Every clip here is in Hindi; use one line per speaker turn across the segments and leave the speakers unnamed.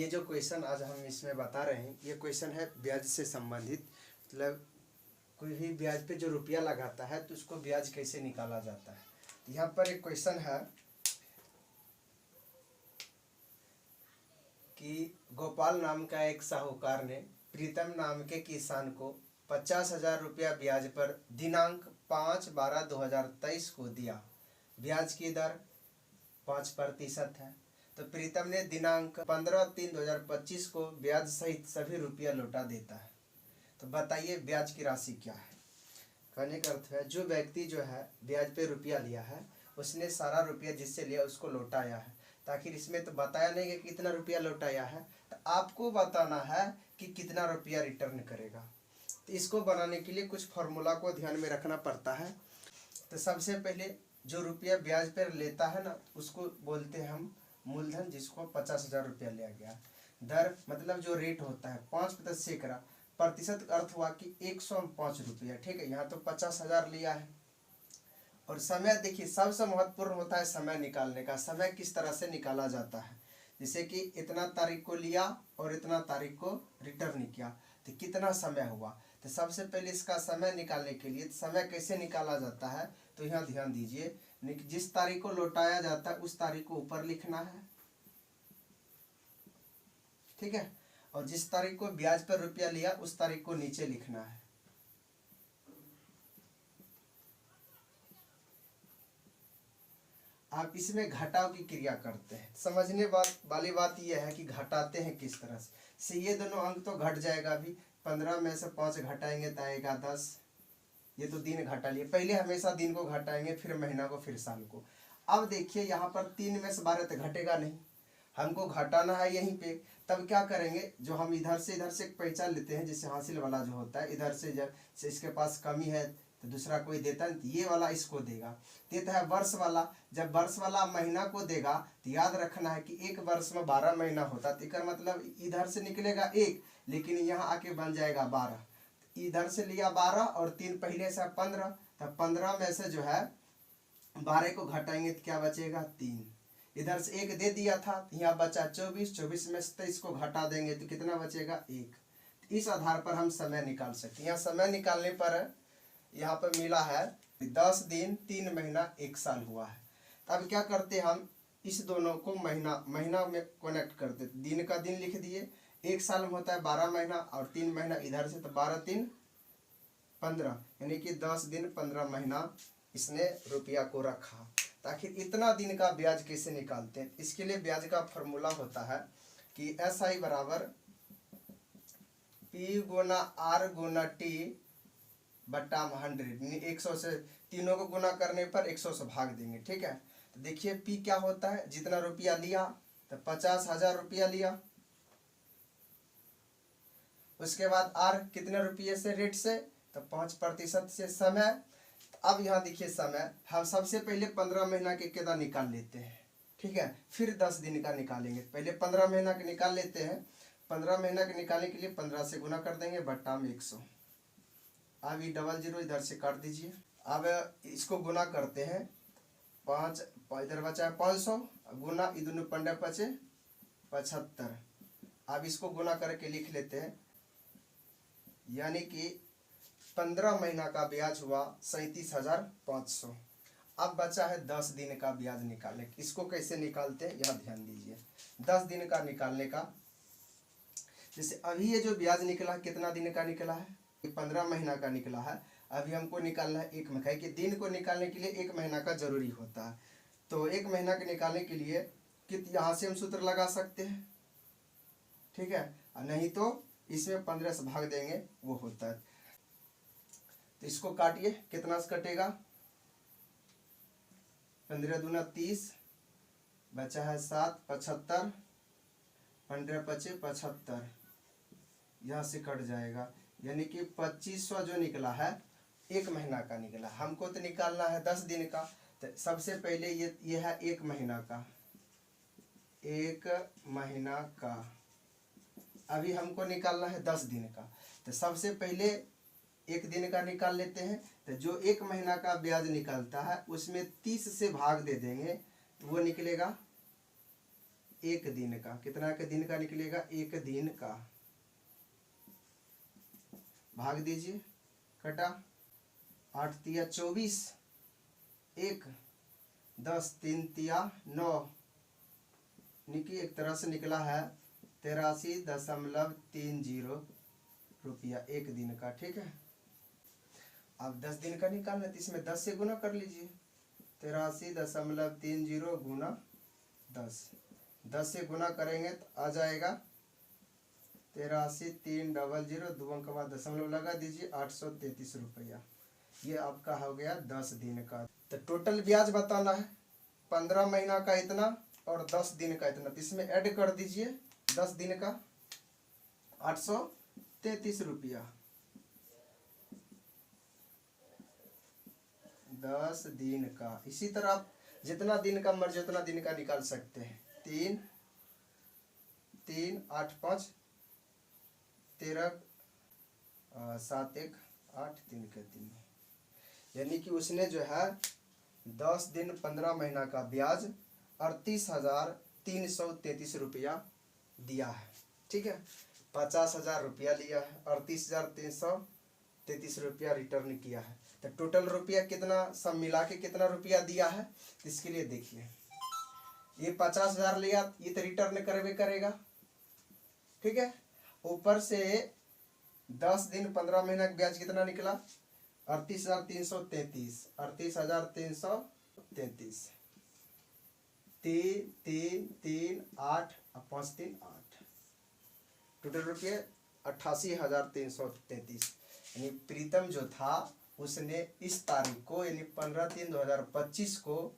ये जो क्वेश्चन आज हम इसमें बता रहे हैं, ये क्वेश्चन है ब्याज से संबंधित। मतलब कोई भी ब्याज पे जो रुपया लगाता है तो उसको ब्याज कैसे निकाला जाता है। यहाँ पर एक क्वेश्चन है कि गोपाल नाम का एक साहूकार ने प्रीतम नाम के किसान को 50,000 रुपया ब्याज पर दिनांक 5/12/2023 को दिया। ब्याज की दर 5% है। तो प्रीतम ने दिनांक 15/3/2025 को ब्याज सहित सभी रुपया लौटा देता है। तो बताइए ब्याज की राशि क्या है। कहने का अर्थ है जो व्यक्ति जो है ब्याज पे रुपया लिया है उसने सारा रुपया जिससे लिया उसको लौटाया है। ताकि इसमें तो बताया नहीं कि कितना रुपया लौटाया है, तो आपको बताना है कि कितना रुपया रिटर्न करेगा। तो इसको बनाने के लिए कुछ फॉर्मूला को ध्यान में रखना पड़ता है। तो सबसे पहले जो रुपया ब्याज पर लेता है ना उसको बोलते हैं हम मूलधन, जिसको 50,000 रुपया लिया गया। दर मतलब जो रेट होता है 5% सैकड़ा, प्रतिशत अर्थ हुआ कि 105 रुपया। ठीक है, यहाँ तो 50,000 लिया है। और समय देखिए सबसे महत्वपूर्ण होता है समय निकालने का। समय किस तरह से निकाला जाता है, जैसे कि इतना तारीख को लिया और इतना तारीख को रिटर्न किया तो कितना समय हुआ। तो सबसे पहले इसका समय निकालने के लिए समय कैसे निकाला जाता है, तो यहाँ ध्यान दीजिए। जिस तारीख को लौटाया जाता है उस तारीख को ऊपर लिखना है, ठीक है, और जिस तारीख को ब्याज पर रुपया लिया उस तारीख को नीचे लिखना है। आप इसमें घटाव की क्रिया करते हैं। समझने वाली बात यह है कि घटाते हैं किस तरह से ये दोनों अंक तो घट जाएगा। अभी 15 में से 5 घटाएंगे तो आएगा 10। ये तो दिन घटा लिए, पहले हमेशा दिन को घटाएंगे फिर महीना को फिर साल को। अब देखिए यहाँ पर 3 में से 12 तो घटेगा नहीं, हमको घटाना है यहीं पे। तब क्या करेंगे, जो हम इधर से पहचान लेते हैं, जिससे हासिल वाला जो होता है इधर से जब से इसके पास कमी है तो दूसरा कोई देता है, ये वाला इसको देगा। देता है वर्ष वाला, जब वर्ष वाला महीना को देगा तो याद रखना है कि एक वर्ष में 12 महीना होता, तो इसका मतलब इधर से निकलेगा 1, लेकिन यहाँ आके बन जाएगा 12। इधर से लिया 12 और 3 पहले से 15, तब 15 में से जो है 12 को घटाएंगे तो क्या बचेगा 3। इधर से 1 दे दिया था, यहाँ बचा 24, 24 में से 23 को घटा देंगे तो कितना बचेगा 1। इस आधार पर हम समय निकाल सकते हैं। यहाँ समय निकालने पर यहाँ पर मिला है 10 दिन 3 महीना 1 साल हुआ है। अब क्या करते हैं, हम इस दोनों को महीना में कनेक्ट करते, दिन का दिन लिख दिए। 1 साल में होता है 12 महीना और 3 महीना इधर से, तो 12 3 15, यानी कि 10 दिन 15 महीना इसने रुपया को रखा। ताकि इतना दिन का ब्याज कैसे निकालते हैं, इसके लिए ब्याज का फॉर्मूला होता है कि SI बराबर P गुना R गुना T बट्टा 100। 100 से तीनों को गुना करने पर 100 से भाग देंगे। ठीक है, तो देखिए P क्या होता है, जितना रुपया लिया तो 50,000 रुपया लिया। उसके बाद R कितने रुपये से रेट से, तो 5% से समय। अब यहाँ देखिए समय हम सबसे पहले 15 महीना के कितना निकाल लेते हैं, ठीक है, फिर 10 दिन का निकालेंगे। पहले 15 महीना के निकाल लेते हैं। 15 महीना के निकालने के लिए 15 से गुना कर देंगे बट्टा में 100। अब ये 00 इधर से काट दीजिए। अब इसको गुना करते हैं, 5 इधर बचा है 500 गुना ये दोनों 15 बचे 75। अब इसको गुना करके लिख लेते हैं, यानी कि 15 महीना का ब्याज हुआ 37,500। अब बचा है 10 दिन का ब्याज निकालने। इसको कैसे निकालते हैं यह ध्यान दीजिए। 10 दिन का निकालने का, जैसे अभी ये जो ब्याज निकला कितना दिन का निकला है, 15 महीना का निकला है। अभी हमको निकालना है 1 महीना कि दिन को निकालने के लिए 1 महीना का जरूरी होता है। तो 1 महीना के निकालने के लिए यहाँ से हम सूत्र लगा सकते हैं, ठीक है, नहीं तो इसमें 15 से भाग देंगे वो होता है। तो इसको काटिए, कितना से कटेगा, 15 दूना 30, बचा है 7 75, 15 पचे 75, यहाँ से कट जाएगा, यानी कि 2500 जो निकला है 1 महीना का निकला। हमको तो निकालना है 10 दिन का। तो सबसे पहले ये है 1 महीना का, 1 महीना का। अभी हमको निकालना है 10 दिन का। तो सबसे पहले 1 दिन का निकाल लेते हैं। तो जो 1 महीना का ब्याज निकलता है उसमें 30 से भाग दे देंगे तो वो निकलेगा एक दिन का, कितना के दिन का निकलेगा, एक दिन का, भाग दीजिए, कटा 8 तिया 24, एक 10 3 तिया 9, निकी एक तरह से निकला है 83.30 रुपया एक दिन का। ठीक है, अब 10 दिन का निकालना है तो इसमें 10 से गुना कर लीजिए, 83.30 गुना 10 से गुना करेंगे तो आ जाएगा 83,300, 2 अंक बाद दशमलव लगा दीजिए, 833 रुपया। ये आपका हो गया 10 दिन का। तो टोटल ब्याज बताना है, 15 महीना का इतना और 10 दिन का इतना, तो इसमें ऐड कर दीजिए 10 दिन का 833 रुपया, 10 दिन का। इसी तरह आप जितना दिन का मर्जी उतना दिन का निकाल सकते हैं। 3 3 8 5 13 7 1 8 3 के 3, यानी कि उसने जो है 10 दिन 15 महीना का ब्याज 38,333 रुपया दिया है। ठीक है, 50,000 रुपया लिया है, 38,333 रुपया रिटर्न किया है। तो टोटल रुपया कितना, सब मिला के कितना रुपया दिया है, इसके लिए देखिए, ये 50,000 लिया, ये तो रिटर्न करवे करेगा। ठीक है, ऊपर से 10 दिन 15 महीना का ब्याज कितना निकला, 38,333, 38,333, 3 3 3 8 5 3 8, टोटल रुपये 88,333। यानी प्रीतम जो था उसने इस तारीख को यानी 15/3/2025 को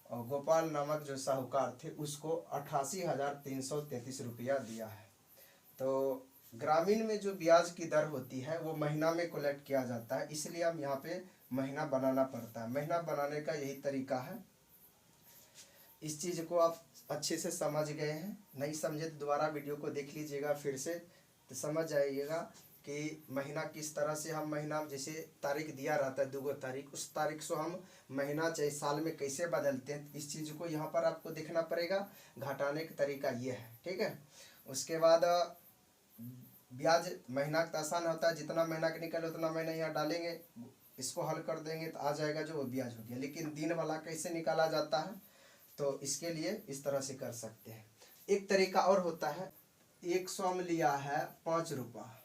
गोपाल नामक जो साहूकार थे उसको 88,333 रुपया दिया है। तो ग्रामीण में जो ब्याज की दर होती है वो महीना में कलेक्ट किया जाता है, इसलिए हम यहाँ पे महीना बनाना पड़ता है। महीना बनाने का यही तरीका है। इस चीज़ को आप अच्छे से समझ गए हैं, नहीं समझे तो दोबारा वीडियो को देख लीजिएगा फिर से, तो समझ जाइएगा कि महीना किस तरह से हम महीना, जैसे तारीख दिया रहता है 2 तारीख, उस तारीख से हम महीना चाहे साल में कैसे बदलते हैं, इस चीज़ को यहाँ पर आपको देखना पड़ेगा। घटाने का तरीका ये है। ठीक है, उसके बाद ब्याज महीना का आसान होता है, जितना महीना का निकले उतना महीना यहाँ डालेंगे, इसको हल कर देंगे तो आ जाएगा जो वो ब्याज हो गया। लेकिन दिन वाला कैसे निकाला जाता है, तो इसके लिए इस तरह से कर सकते हैं। एक तरीका और होता है, 100 में लिया है 5 रुपया।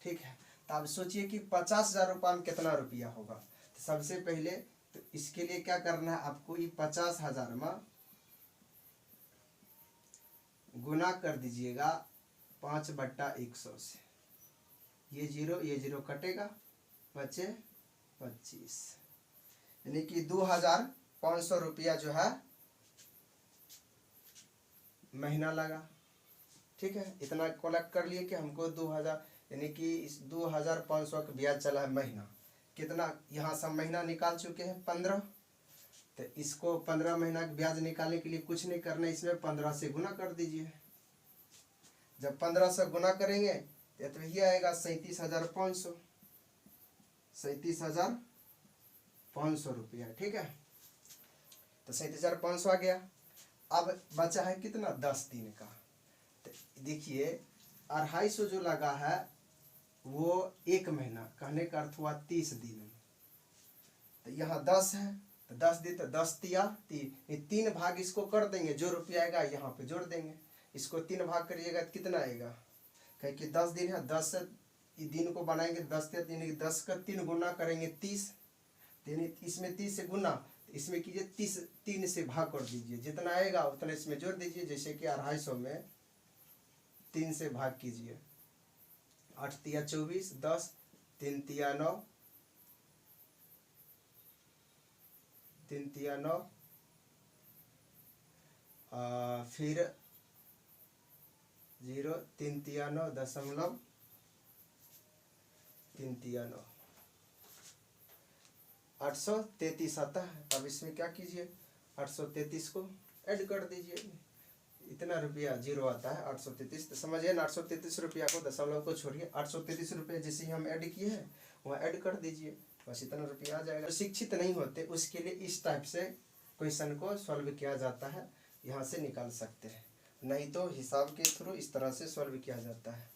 ठीक है, तो आप सोचिए कि 50,000 रुपये में कितना रुपया होगा। तो सबसे पहले तो इसके लिए क्या करना है आपको, ये 50,000 में गुना कर दीजिएगा 5/100 से, ये 0 कटेगा, बचे 25, यानी कि 2,500 रुपया जो है महीना लगा। ठीक है, इतना कलेक्ट कर लिए कि हमको 2,000 यानी कि 2,500 का ब्याज चला है महीना। कितना यहाँ सब महीना निकाल चुके हैं 15, तो इसको 15 महीना का ब्याज निकालने के लिए कुछ नहीं करना, इसमें 15 से गुना कर दीजिए। जब 15 से गुना करेंगे तो ये आएगा 37,500, 37,500 रुपया। ठीक है, तो 37,500 आ गया। अब बचा है कितना, 10 दिन का। तो देखिए 250 जो लगा है वो एक महीना, कहने का अर्थ हुआ 30 दिन। तो यहाँ 10 है तो 10 दिन, तो 10 तिया 3 भाग इसको कर देंगे, जो रुपया आएगा यहाँ पे जोड़ देंगे। इसको 3 भाग करिएगा तो कितना आएगा, कहे कि 10 दिन है, 10 दिन को बनाएंगे 10 दिन, 10 का 3 गुना करेंगे 30, इसमें 30 से गुना, इसमें कीजिए 30 3 से भाग कर दीजिए, जितना आएगा उतना इसमें जोड़ दीजिए। जैसे कि 250 में 3 से भाग कीजिए, 8 तिया 24, 10 3 तिया 9, 3 तिया 9, फिर 0 3 तिया 9 दशमलव 3 तिया 9, 833 आता है। अब इसमें क्या कीजिए, 833 को ऐड कर दीजिए, इतना रुपया 0 आता है 833। तो समझिए ना, 833 रुपया को दशमलव को छोड़िए, 833 रुपये जैसे हम ऐड किए हैं वहाँ ऐड कर दीजिए, बस इतना रुपया आ जाएगा। शिक्षित नहीं होते उसके लिए इस टाइप से क्वेश्चन को सॉल्व किया जाता है। यहाँ से निकाल सकते हैं, नहीं तो हिसाब के थ्रू इस तरह से सॉल्व किया जाता है।